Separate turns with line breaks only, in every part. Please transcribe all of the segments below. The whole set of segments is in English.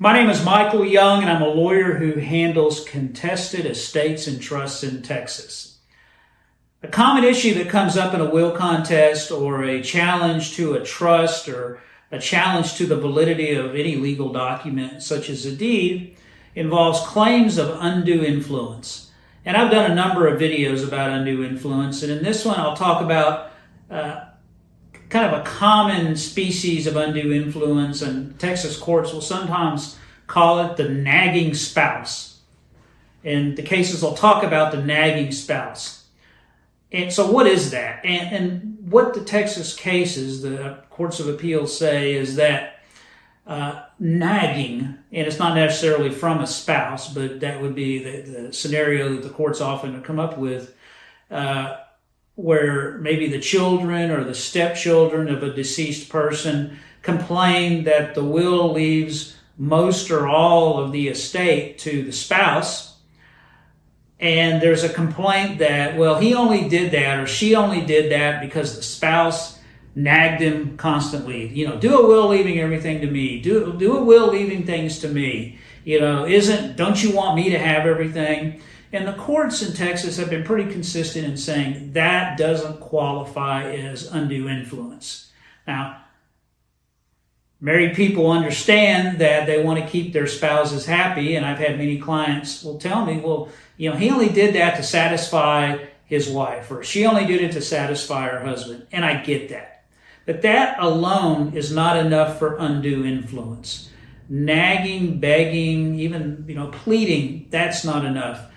My name is Michael Young, and I'm a lawyer who handles contested estates and trusts in Texas. A common issue that comes up in a will contest or a challenge to a trust or a challenge to the validity of any legal document, such as a deed, involves claims of undue influence. And I've done a number of videos about undue influence, and in this one I'll talk about kind of a common species of undue influence, and Texas courts will sometimes call it the nagging spouse. And the cases will talk about the nagging spouse. And so what is that? And what the Texas cases, the courts of appeals say is that nagging, and it's not necessarily from a spouse, but that would be the scenario that the courts often come up with, where maybe the children or the stepchildren of a deceased person complain that the will leaves most or all of the estate to the spouse. And there's a complaint that, well, he only did that or she only did that because the spouse nagged him constantly. Do a will leaving everything to me. Do a will leaving things to me. Don't you want me to have everything? And the courts in Texas have been pretty consistent in saying that doesn't qualify as undue influence. Now, married people understand that they want to keep their spouses happy, and I've had many clients will tell me, well, he only did that to satisfy his wife, or she only did it to satisfy her husband, and I get that. But that alone is not enough for undue influence. Nagging, begging, even pleading, that's not enough.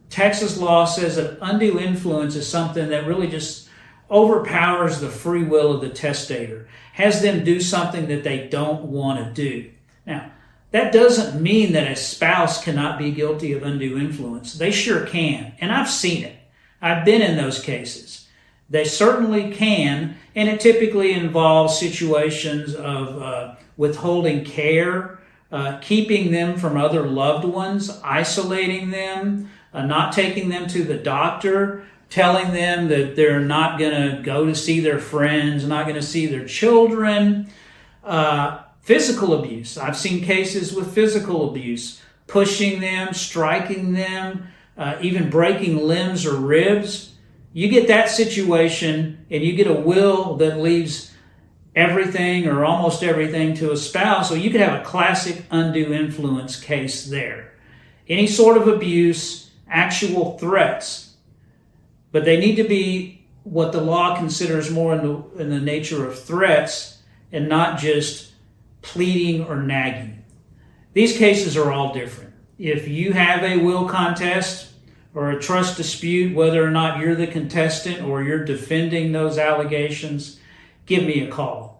Texas law says that undue influence is something that really just overpowers the free will of the testator, has them do something that they don't want to do. Now, that doesn't mean that a spouse cannot be guilty of undue influence. They sure can, and I've seen it. I've been in those cases. They certainly can, and it typically involves situations of withholding care, keeping them from other loved ones, isolating them, not taking them to the doctor, telling them that they're not going to go to see their friends, not going to see their children. Physical abuse. I've seen cases with physical abuse, pushing them, striking them, even breaking limbs or ribs. You get that situation and you get a will that leaves everything or almost everything to a spouse, so you could have a classic undue influence case there. Any sort of abuse, actual threats, but they need to be what the law considers more in the nature of threats and not just pleading or nagging. These cases are all different. If you have a will contest or a trust dispute, whether or not you're the contestant or you're defending those allegations, give me a call.